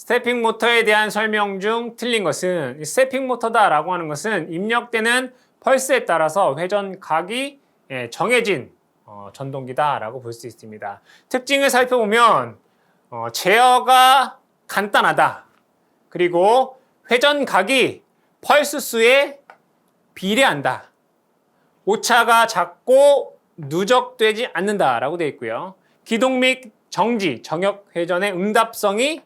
스태핑 모터에 대한 설명 중 틀린 것은 스태핑 모터다라고 하는 것은 입력되는 펄스에 따라서 회전각이 정해진 전동기다라고 볼 수 있습니다. 특징을 살펴보면 제어가 간단하다. 그리고 회전각이 펄스 수에 비례한다. 오차가 작고 누적되지 않는다라고 되어 있고요. 기동 및 정지, 정역 회전의 응답성이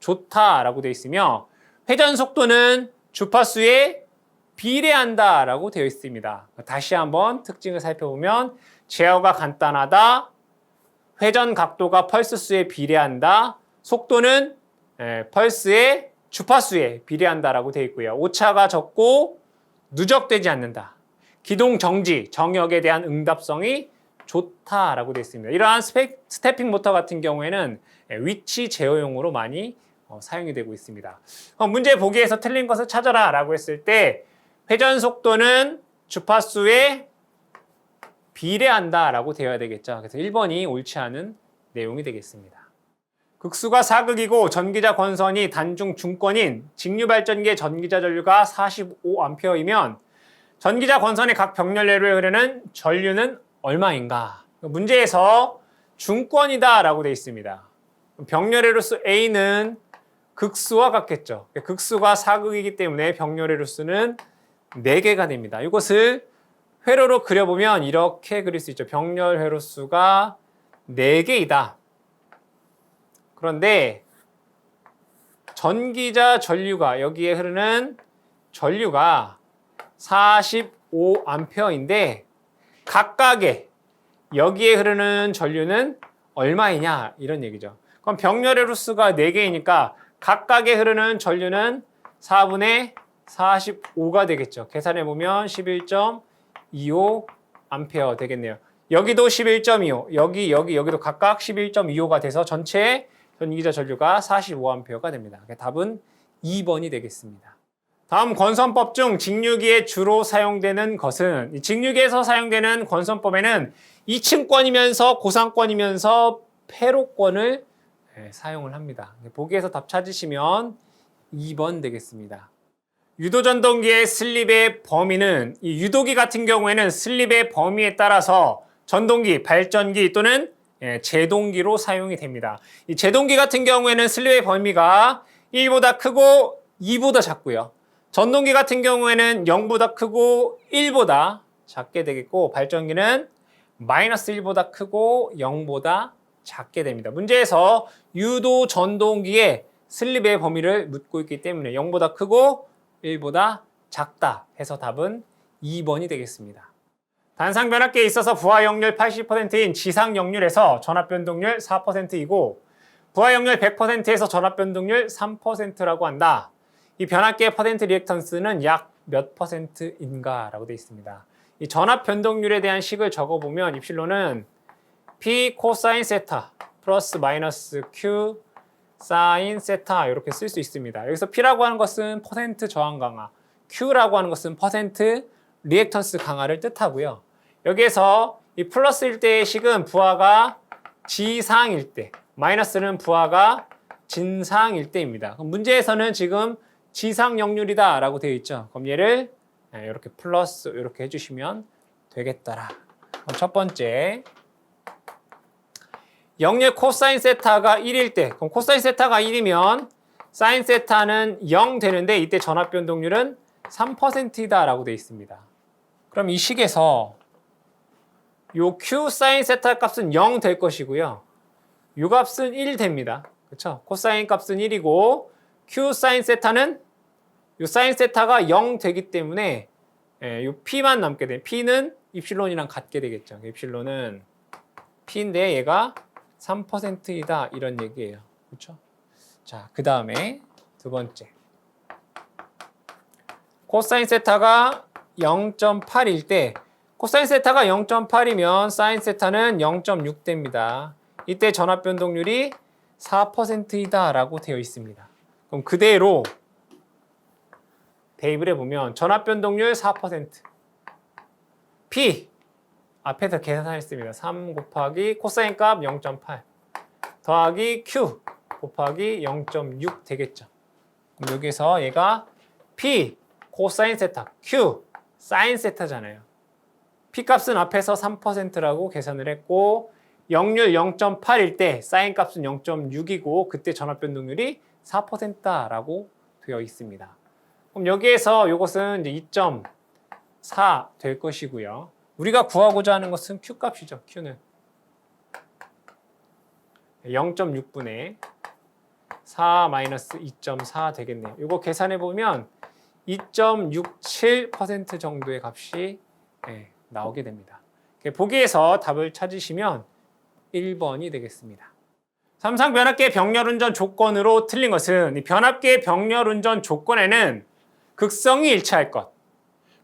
좋다라고 되어 있으며 회전 속도는 주파수에 비례한다라고 되어 있습니다. 다시 한번 특징을 살펴보면 제어가 간단하다, 회전 각도가 펄스 수에 비례한다, 속도는 펄스의 주파수에 비례한다라고 되어 있고요. 오차가 적고 누적되지 않는다. 기동 정지, 정역에 대한 응답성이 좋다라고 되어 있습니다. 이러한 스태핑 모터 같은 경우에는 위치 제어용으로 많이 사용이 되고 있습니다. 문제 보기에서 틀린 것을 찾아라 라고 했을 때 회전 속도는 주파수에 비례한다 라고 되어야 되겠죠. 그래서 1번이 옳지 않은 내용이 되겠습니다. 극수가 사극이고 전기자 권선이 단중 중권인 직류발전기의 전기자 전류가 45A이면 전기자 권선의 각 병렬내로에 흐르는 전류는 얼마인가? 문제에서 중권이다 라고 되어 있습니다. 병렬내로수 A는 극수와 같겠죠. 극수가 사극이기 때문에 병렬내로수는 4개가 됩니다. 이것을 회로로 그려보면 이렇게 그릴 수 있죠. 병렬 회로수가 4개이다. 그런데 전기자 전류가 여기에 흐르는 전류가 45A인데 각각의 여기에 흐르는 전류는 얼마이냐 이런 얘기죠. 그럼 병렬의 루스가 4개이니까 각각에 흐르는 전류는 4분의 45가 되겠죠. 계산해보면 11.25A 되겠네요. 여기도 11.25, 여기도 각각 11.25가 돼서 전체 전기자 전류가 45A가 됩니다. 답은 2번이 되겠습니다. 다음 권선법 중 직류기에 주로 사용되는 것은 직류기에서 사용되는 권선법에는 2층권이면서 고상권이면서 회로권을 사용을 합니다. 보기에서 답 찾으시면 2번 되겠습니다. 유도전동기의 슬립의 범위는 이 유도기 같은 경우에는 슬립의 범위에 따라서 전동기, 발전기 또는 제동기로 사용이 됩니다. 이 제동기 같은 경우에는 슬립의 범위가 1보다 크고 2보다 작고요. 전동기 같은 경우에는 0보다 크고 1보다 작게 되겠고 발전기는 마이너스 1보다 크고 0보다 작게 됩니다. 문제에서 유도 전동기의 슬립의 범위를 묻고 있기 때문에 0보다 크고 1보다 작다 해서 답은 2번이 되겠습니다. 단상 변압기에 있어서 부하 역률 80%인 지상 역률에서 전압 변동률 4%이고 부하 역률 100%에서 전압 변동률 3%라고 한다. 이 변압기의 퍼센트 리액턴스는 약 몇 %인가 라고 되어 있습니다. 이 전압 변동률에 대한 식을 적어보면 입실로는 P 코사인 세타 플러스 마이너스 Q 사인 세타 이렇게 쓸 수 있습니다. 여기서 P라고 하는 것은 퍼센트 저항 강화, Q라고 하는 것은 퍼센트 리액턴스 강화를 뜻하고요. 여기에서 이 플러스일 때의 식은 부하가 지상일 때, 마이너스는 부하가 진상일 때입니다. 그럼 문제에서는 지금 지상 역률이다 라고 되어 있죠. 그럼 얘를 이렇게 플러스 이렇게 해주시면 되겠더라. 그럼 첫 번째 역률 코사인 세타가 1일 때, 그럼 코사인 세타가 1이면 사인 세타는 0 되는데 이때 전압 변동률은 3%이다 라고 되어 있습니다. 그럼 이 식에서 요 Q 사인 세타 값은 0 될 것이고요. 요 값은 1 됩니다. 그렇죠? 코사인 값은 1이고 Q 사인 세타는 요 사인 세타가 0 되기 때문에 요 P만 남게 돼. P는 입실론이랑 같게 되겠죠. 입실론은 P인데 얘가 3%이다 이런 얘기예요. 그렇죠? 자, 그 다음에 두 번째. 코사인 세타가 0.8일 때 코사인 세타가 0.8이면 사인 세타는 0.6 됩니다. 이때 전압 변동률이 4%이다 라고 되어 있습니다. 그럼 그대로 대입을 해보면 전압 변동률 4% P 앞에서 계산했습니다. 3 곱하기 코사인 값 0.8 더하기 Q 곱하기 0.6 되겠죠. 그럼 여기서 얘가 P 코사인 세타, Q 사인 세타잖아요. P 값은 앞에서 3%라고 계산을 했고 역률 0.8일 때 사인 값은 0.6이고 그때 전압 변동률이 4%라고 되어 있습니다. 그럼 여기에서 이것은 이제 2.4 될 것이고요. 우리가 구하고자 하는 것은 Q 값이죠. Q는 0.6분의 4 마이너스 2.4 되겠네요. 이거 계산해 보면 2.67% 정도의 값이 나오게 됩니다. 보기에서 답을 찾으시면 1번이 되겠습니다. 삼상 변압계 병렬 운전 조건으로 틀린 것은 이 변압계 병렬 운전 조건에는 극성이 일치할 것,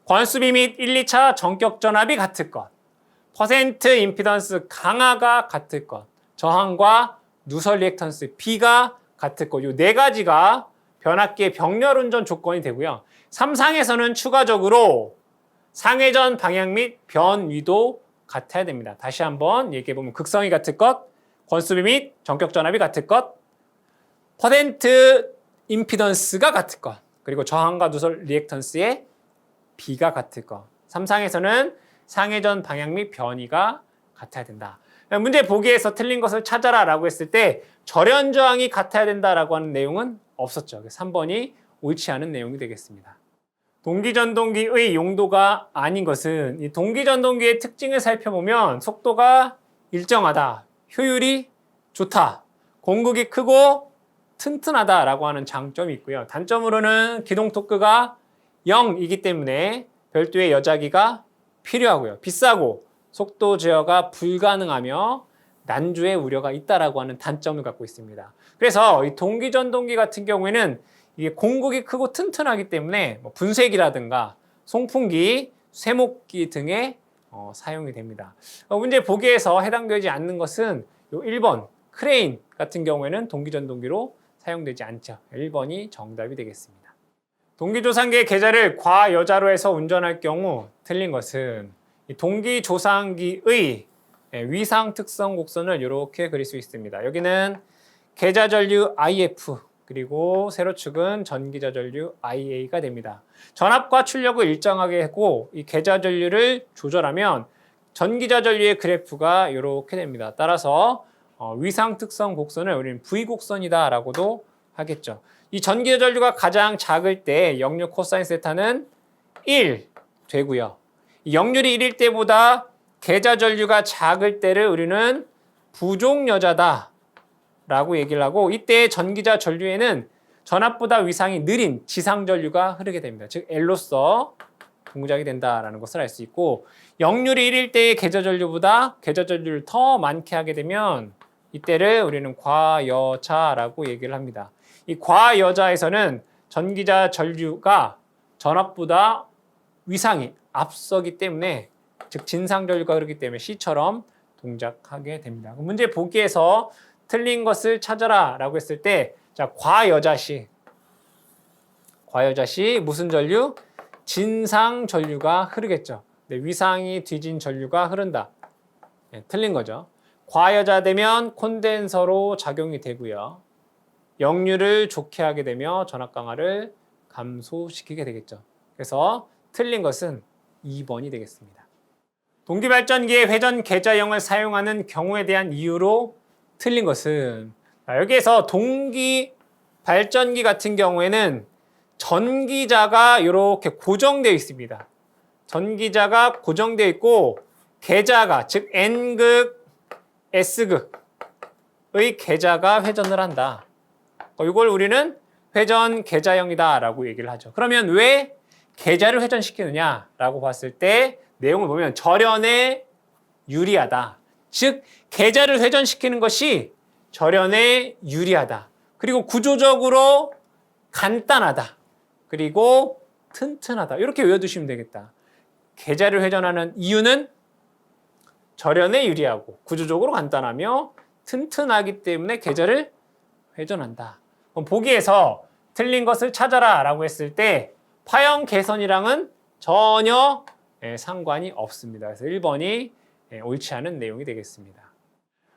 관수비 및 1, 2차 전격 전압이 같을 것, 퍼센트 임피던스 강화가 같을 것, 저항과 누설 리액턴스 B가 같을 것, 이 네 가지가 변압계 병렬 운전 조건이 되고요. 삼상에서는 추가적으로 상회전 방향 및 변위도 같아야 됩니다. 다시 한번 얘기해보면 극성이 같을 것, 권수비 및 전격 전압이 같을 것, 퍼센트 임피던스가 같을 것, 그리고 저항과 누설 리액턴스의 B가 같을 것. 삼상에서는 상회전 방향 및 변위가 같아야 된다. 문제 보기에서 틀린 것을 찾아라 라고 했을 때 절연 저항이 같아야 된다라고 하는 내용은 없었죠. 3번이 옳지 않은 내용이 되겠습니다. 동기전동기의 용도가 아닌 것은 이 동기전동기의 특징을 살펴보면 속도가 일정하다, 효율이 좋다, 공극이 크고 튼튼하다라고 하는 장점이 있고요. 단점으로는 기동 토크가 0이기 때문에 별도의 여자기가 필요하고요. 비싸고 속도 제어가 불가능하며 난주의 우려가 있다라고 하는 단점을 갖고 있습니다. 그래서 이 동기전동기 같은 경우에는 이게 공극이 크고 튼튼하기 때문에 뭐 분쇄기라든가 송풍기, 쇠목기 등에 사용이 됩니다. 문제 보기에서 해당되지 않는 것은 요 1번 크레인 같은 경우에는 동기전동기로 사용되지 않죠. 1번이 정답이 되겠습니다. 동기조상기의 계좌를 과여자로 해서 운전할 경우 틀린 것은 이 동기조상기의 위상 특성 곡선을 이렇게 그릴 수 있습니다. 여기는 계좌전류 IF 그리고 세로축은 전기자전류 IA가 됩니다. 전압과 출력을 일정하게 하고 이 계좌전류를 조절하면 전기자전류의 그래프가 이렇게 됩니다. 따라서 위상 특성 곡선을 우리는 V곡선이다 라고도 하겠죠. 이 전기자전류가 가장 작을 때 역률 코사인 세타는 1 되고요. 역률이 1일 때보다 계좌전류가 작을 때를 우리는 부종여자다 라고 얘기를 하고 이때 전기자 전류에는 전압보다 위상이 느린 지상전류가 흐르게 됩니다. 즉 L로서 동작이 된다라는 것을 알 수 있고 역률이 1일 때의 계좌전류보다 계좌전류를 더 많게 하게 되면 이때를 우리는 과여자라고 얘기를 합니다. 이 과여자에서는 전기자 전류가 전압보다 위상이 앞서기 때문에 즉 진상전류가 흐르기 때문에 C처럼 동작하게 됩니다. 문제 보기에서 틀린 것을 찾아라 라고 했을 때 자, 과여자시 무슨 전류? 진상 전류가 흐르겠죠. 네, 위상이 뒤진 전류가 흐른다. 네, 틀린 거죠. 과여자 되면 콘덴서로 작용이 되고요. 역률을 좋게 하게 되며 전압 강화를 감소시키게 되겠죠. 그래서 틀린 것은 2번이 되겠습니다. 동기발전기의 회전 계좌형을 사용하는 경우에 대한 이유로 틀린 것은 여기에서 동기 발전기 같은 경우에는 전기자가 이렇게 고정되어 있습니다. 전기자가 고정되어 있고 계좌가 즉 N극, S극의 계좌가 회전을 한다. 이걸 우리는 회전 계좌형이다 라고 얘기를 하죠. 그러면 왜 계좌를 회전시키느냐 라고 봤을 때 내용을 보면 절연에 유리하다. 즉 계좌를 회전시키는 것이 절연에 유리하다. 그리고 구조적으로 간단하다. 그리고 튼튼하다. 이렇게 외워두시면 되겠다. 계좌를 회전하는 이유는 절연에 유리하고 구조적으로 간단하며 튼튼하기 때문에 계좌를 회전한다. 그럼 보기에서 틀린 것을 찾아라 라고 했을 때 파형 개선이랑은 전혀 상관이 없습니다. 그래서 1번이 옳지 않은 내용이 되겠습니다.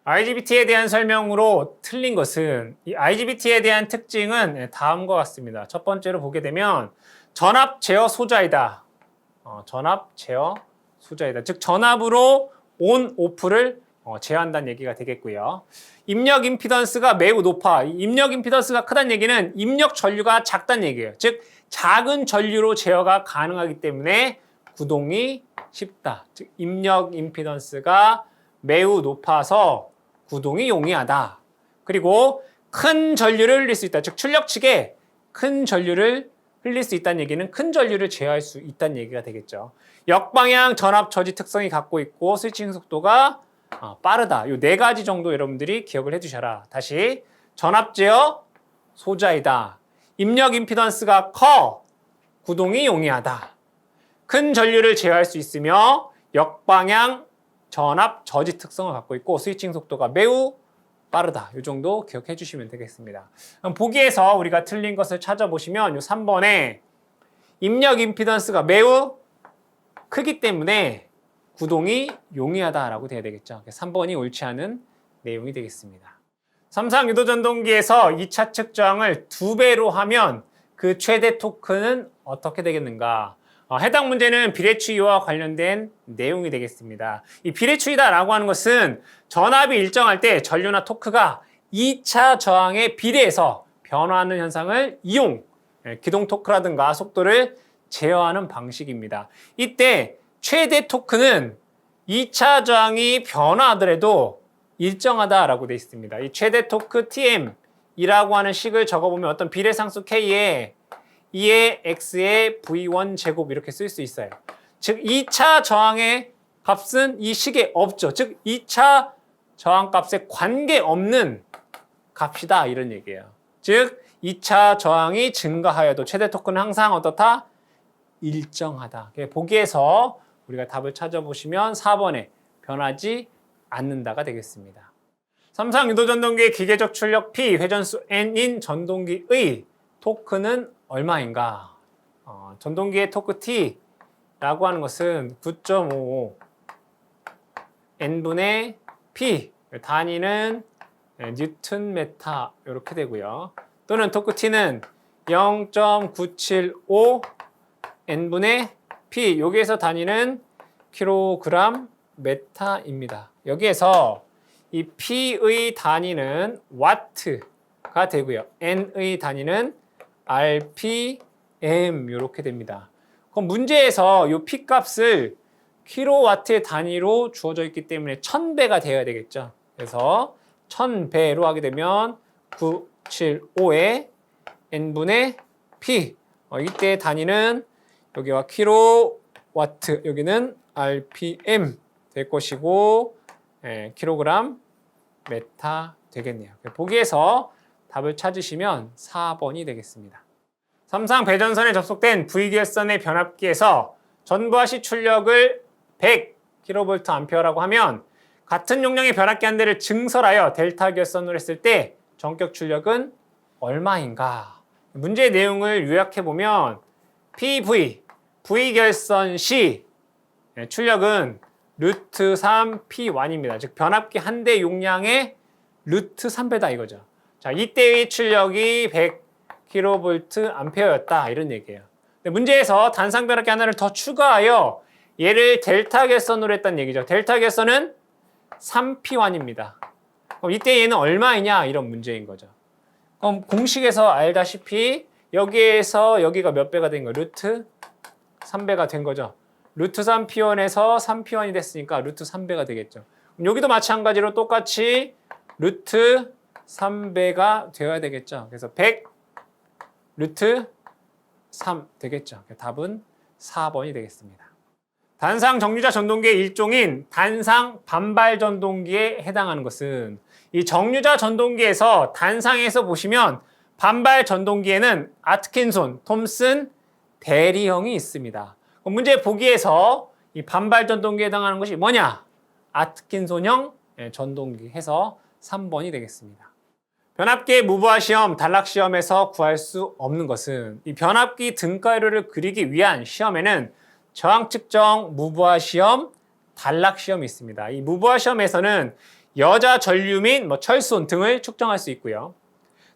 IGBT에 대한 설명으로 틀린 것은 이 IGBT에 대한 특징은 다음과 같습니다. 첫 번째로 보게 되면 전압 제어 소자이다. 전압 제어 소자이다. 즉 전압으로 온, 오프를 제어한다는 얘기가 되겠고요. 입력 임피던스가 매우 높아. 입력 임피던스가 크다는 얘기는 입력 전류가 작다는 얘기예요. 즉 작은 전류로 제어가 가능하기 때문에 구동이 쉽다. 즉 입력 임피던스가 매우 높아서 구동이 용이하다. 그리고 큰 전류를 흘릴 수 있다. 즉 출력측에 큰 전류를 흘릴 수 있다는 얘기는 큰 전류를 제어할 수 있다는 얘기가 되겠죠. 역방향 전압 저지 특성이 갖고 있고 스위칭 속도가 빠르다. 이 네 가지 정도 여러분들이 기억을 해주셔라. 다시 전압 제어 소자이다. 입력 임피던스가 커. 구동이 용이하다. 큰 전류를 제어할 수 있으며 역방향 전압 저지 특성을 갖고 있고 스위칭 속도가 매우 빠르다. 이 정도 기억해 주시면 되겠습니다. 그럼 보기에서 우리가 틀린 것을 찾아보시면 이 3번에 입력 임피던스가 매우 크기 때문에 구동이 용이하다라고 돼야 되겠죠. 3번이 옳지 않은 내용이 되겠습니다. 삼상 유도전동기에서 2차 측 저항을 2배로 하면 그 최대 토크는 어떻게 되겠는가? 해당 문제는 비례추이와 관련된 내용이 되겠습니다. 이 비례추이다라고 하는 것은 전압이 일정할 때 전류나 토크가 2차 저항에 비례해서 변화하는 현상을 이용, 기동 토크라든가 속도를 제어하는 방식입니다. 이때 최대 토크는 2차 저항이 변화하더라도 일정하다라고 되어 있습니다. 이 최대 토크 TM이라고 하는 식을 적어보면 어떤 비례상수 K에 2의 X의 V1 제곱 이렇게 쓸 수 있어요. 즉 2차 저항의 값은 이 식에 없죠. 즉 2차 저항 값에 관계없는 값이다 이런 얘기예요. 즉 2차 저항이 증가하여도 최대 토크는 항상 어떻다? 일정하다. 보기에서 우리가 답을 찾아보시면 4번에 변하지 않는다가 되겠습니다. 삼상 유도전동기의 기계적 출력 P, 회전수 N인 전동기의 토크는 얼마인가? 전동기의 토크 T라고 하는 것은 9.55 N분의 P, 단위는 뉴턴 메타 이렇게 되고요. 또는 토크 T는 0.975 N분의 P, 여기에서 단위는 킬로그램 메타입니다. 여기에서 이 P의 단위는 와트가 되고요. N의 단위는 RPM 이렇게 됩니다. 그럼 문제에서 이 P 값을 킬로와트의 단위로 주어져 있기 때문에 1000배가 되어야 되겠죠. 그래서 1000배로 하게 되면 975의 N분의 P. 이때 단위는 여기와 킬로와트, 여기는 RPM 될 것이고 킬로그램 메타 되겠네요. 보기에서 답을 찾으시면 4번이 되겠습니다. 삼상 배전선에 접속된 V기어선의 변압기에서 전부하시 출력을 100kVA라고 하면 같은 용량의 변압기 한 대를 증설하여 델타 기어선으로 했을 때 전격 출력은 얼마인가? 문제의 내용을 요약해보면 PV, V결선 C 출력은 루트 3 P1입니다. 즉 변압기 한 대 용량의 루트 3배다 이거죠. 자, 이때의 출력이 100kVA 이런 얘기예요. 근데 문제에서 단상 변압기 하나를 더 추가하여 얘를 델타 결선으로 했다는 얘기죠. 델타 결선은 3P1입니다. 그럼 이때 얘는 얼마이냐 이런 문제인 거죠. 그럼 공식에서 알다시피 여기에서 여기가 몇 배가 된 거예요? 루트 3배가 된 거죠. 루트 3P1에서 3P1이 됐으니까 루트 3배가 되겠죠. 여기도 마찬가지로 똑같이 루트 3배가 되어야 되겠죠. 그래서 100 루트 3 되겠죠. 답은 4번이 되겠습니다. 단상 정류자 전동기의 일종인 단상 반발 전동기에 해당하는 것은 이 정류자 전동기에서 단상에서 보시면 반발 전동기에는 아트킨손, 톰슨 대리형이 있습니다. 문제 보기에서 이 반발 전동기에 해당하는 것이 뭐냐? 아트킨손형 전동기 해서 3번이 되겠습니다. 변압기의 무브화 시험, 단락 시험에서 구할 수 없는 것은 이 변압기 등가이로를 그리기 위한 시험에는 저항 측정 무브화 시험, 단락 시험이 있습니다. 이 무브화 시험에서는 여자 전류 및 철손 등을 측정할 수 있고요.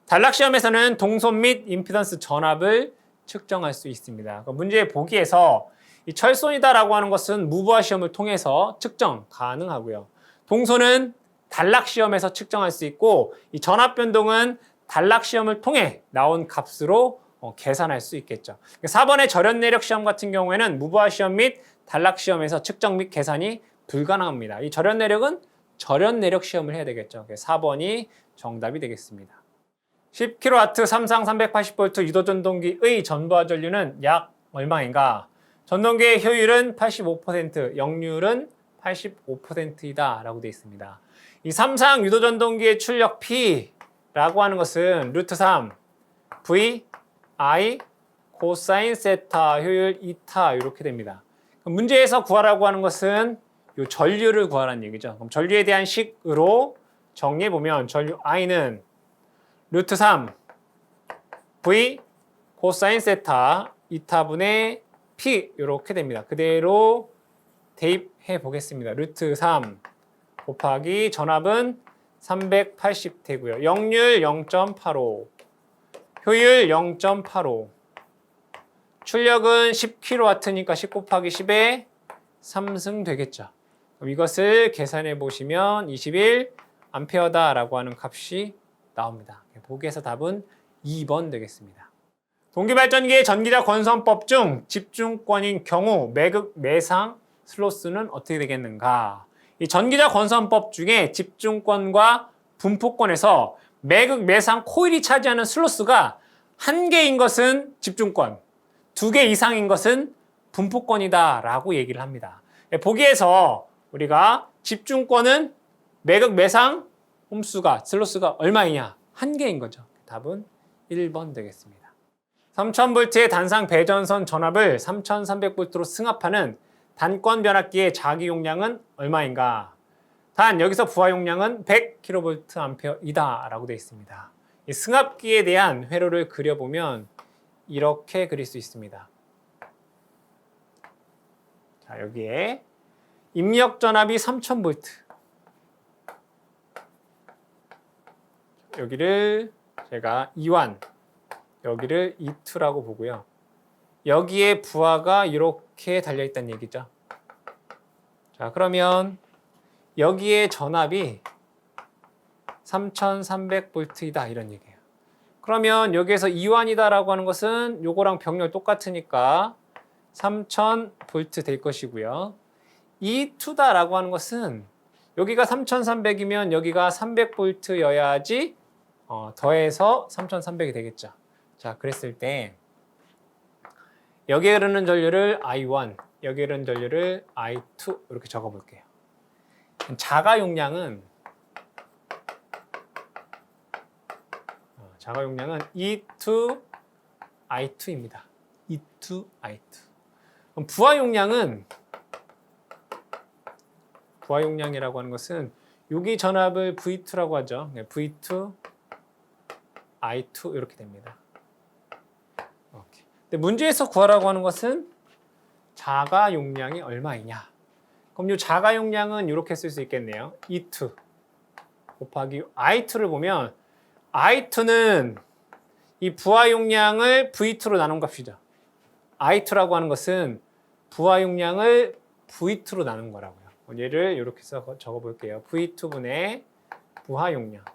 단락 시험에서는 동손 및 임피던스 전압을 측정할 수 있습니다. 문제의 보기에서 이 철손이다라고 하는 것은 무부하 시험을 통해서 측정 가능하고요. 동손은 단락 시험에서 측정할 수 있고 이 전압 변동은 단락 시험을 통해 나온 값으로 계산할 수 있겠죠. 4번의 절연 내력 시험 같은 경우에는 무부하 시험 및 단락 시험에서 측정 및 계산이 불가능합니다. 이 절연 내력은 절연 내력 시험을 해야 되겠죠. 4번이 정답이 되겠습니다. 10kW 삼상 380V 유도 전동기의 전부하 전류는 약 얼마인가? 전동기의 효율은 85%, 역률은 85%이다 라고 되어 있습니다. 이 삼상 유도 전동기의 출력 P라고 하는 것은 루트 3 V I 코사인 세타 효율 2타 이렇게 됩니다. 문제에서 구하라고 하는 것은 이 전류를 구하라는 얘기죠. 그럼 전류에 대한 식으로 정리해 보면 전류 I는 루트 3 V 코사인 세타 2타분의 P 이렇게 됩니다. 그대로 대입해 보겠습니다. 루트 3 곱하기 전압은 380 되고요. 역률 0.85 효율 0.85 출력은 10kW니까 10 곱하기 10에 3승 되겠죠. 그럼 이것을 계산해 보시면 21A 라고 하는 값이 나옵니다. 보기에서 답은 2번 되겠습니다. 동기발전기의 전기자 권선법 중 집중권인 경우 매극 매상 슬로스는 어떻게 되겠는가? 이 전기자 권선법 중에 집중권과 분포권에서 매극 매상 코일이 차지하는 슬로스가 1개인 것은 집중권, 2개 이상인 것은 분포권이다 라고 얘기를 합니다. 보기에서 우리가 집중권은 매극 매상 홈수가 슬로스가 얼마이냐? 1개인 거죠. 답은 1번 되겠습니다. 3000V의 단상 배전선 전압을 3300V로 승합하는 단권 변압기의 자기 용량은 얼마인가? 단 여기서 부하 용량은 100kVA 라고 되어 있습니다. 이 승합기에 대한 회로를 그려보면 이렇게 그릴 수 있습니다. 자, 여기에 입력 전압이 3000V. 여기를 제가 2완, 여기를 2투라고 보고요. 여기에 부하가 이렇게 달려있다는 얘기죠. 자, 그러면 여기에 전압이 3300V이다 이런 얘기예요. 그러면 여기에서 2완이다라고 하는 것은 요거랑 병렬 똑같으니까 3000V 될 것이고요. 2투다라고 하는 것은 여기가 3300이면 여기가 300V여야지 더해서 3300이 되겠죠. 자, 그랬을 때 여기에 흐르는 전류를 I1, 여기에 흐르는 전류를 I2 이렇게 적어 볼게요. 자가 용량은 E2 I2입니다. E2 I2. 그럼 부하 용량이라고 하는 것은 여기 전압을 V2라고 하죠. V2 I2 이렇게 됩니다. 오케이. 근데 문제에서 구하라고 하는 것은 자가 용량이 얼마이냐? 그럼 이 자가 용량은 이렇게 쓸 수 있겠네요. E2 곱하기 I2를 보면 I2는 이 부하 용량을 V2로 나눈 값이죠. I2라고 하는 것은 부하 용량을 V2로 나눈 거라고요. 얘를 이렇게 적어 볼게요. V2분의 부하 용량.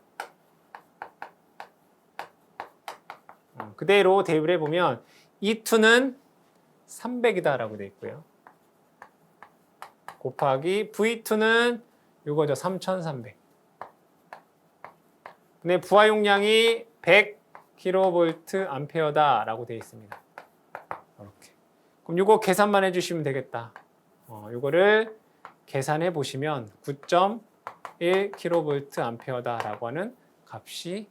그대로 대입을 해보면 E2는 300이다라고 되어 있고요. 곱하기 V2는 이거죠. 3300. 근데 부하 용량이 100kVA다라고 되어 있습니다. 이렇게. 그럼 이거 계산만 해주시면 되겠다. 이거를 계산해 보시면 9.1kVA다라고 하는 값이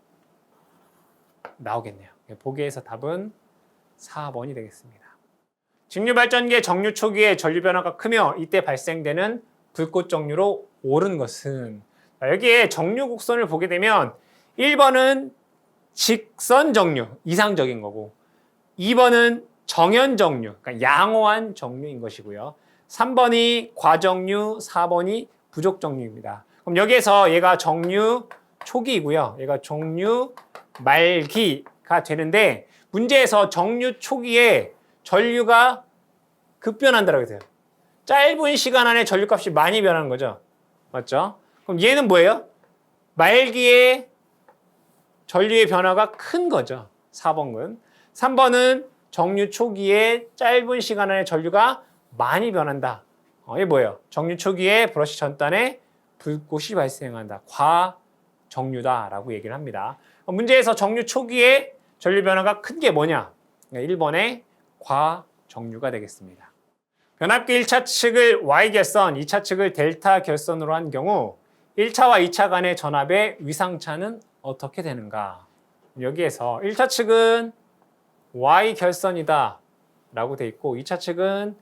나오겠네요. 보기에서 답은 4번이 되겠습니다. 직류발전기의 정류 초기에 전류 변화가 크며 이때 발생되는 불꽃 정류로 옳은 것은 여기에 정류 곡선을 보게 되면 1번은 직선 정류, 이상적인 거고 2번은 정연 정류, 그러니까 양호한 정류인 것이고요. 3번이 과정류, 4번이 부족 정류입니다. 그럼 여기에서 얘가 정류 초기이고요. 얘가 정류 말기가 되는데 문제에서 정류 초기에 전류가 급변한다라고 해요. 짧은 시간 안에 전류값이 많이 변하는 거죠. 맞죠? 그럼 얘는 뭐예요? 말기에 전류의 변화가 큰 거죠. 4번은. 3번은 정류 초기에 짧은 시간 안에 전류가 많이 변한다. 이게 뭐예요? 정류 초기에 브러쉬 전단에 불꽃이 발생한다. 과정류다라고 얘기를 합니다. 문제에서 정류 초기에 전류 변화가 큰 게 뭐냐? 1번의 과정류가 되겠습니다. 변압기 1차 측을 Y결선, 2차 측을 델타 결선으로 한 경우 1차와 2차 간의 전압의 위상차는 어떻게 되는가? 여기에서 1차 측은 Y결선이다 라고 돼 있고 2차 측은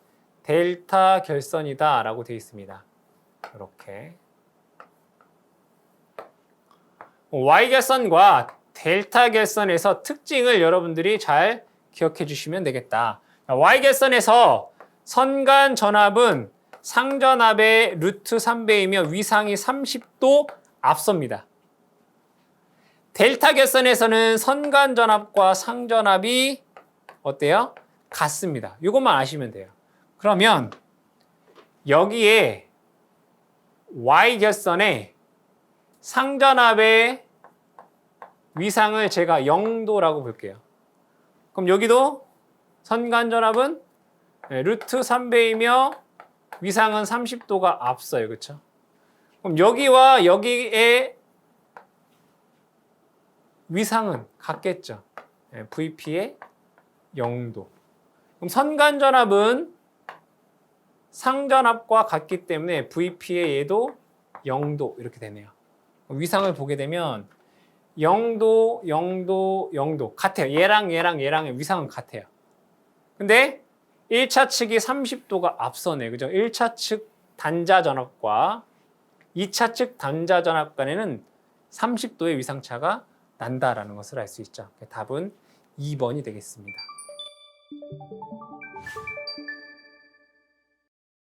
델타 결선이다 라고 돼 있습니다. 이렇게 Y결선과 델타 결선에서 특징을 여러분들이 잘 기억해 주시면 되겠다. Y결선에서 선간 전압은 상전압의 루트 3배이며 위상이 30도 앞섭니다. 델타 결선에서는 선간 전압과 상전압이 어때요? 같습니다. 이것만 아시면 돼요. 그러면 여기에 Y결선에 상전압의 위상을 제가 0도라고 볼게요. 그럼 여기도 선간 전압은 루트 3배이며 위상은 30도가 앞서요. 그렇죠? 그럼 여기와 여기의 위상은 같겠죠. VP의 0도. 그럼 선간 전압은 상전압과 같기 때문에 VP의 얘도 0도 이렇게 되네요. 위상을 보게 되면 0도, 0도, 0도 같아요. 얘랑의 위상은 같아요. 근데 1차 측이 30도가 앞서네. 그죠? 1차 측 단자 전압과 2차 측 단자 전압 간에는 30도의 위상차가 난다라는 것을 알 수 있죠. 답은 2번이 되겠습니다.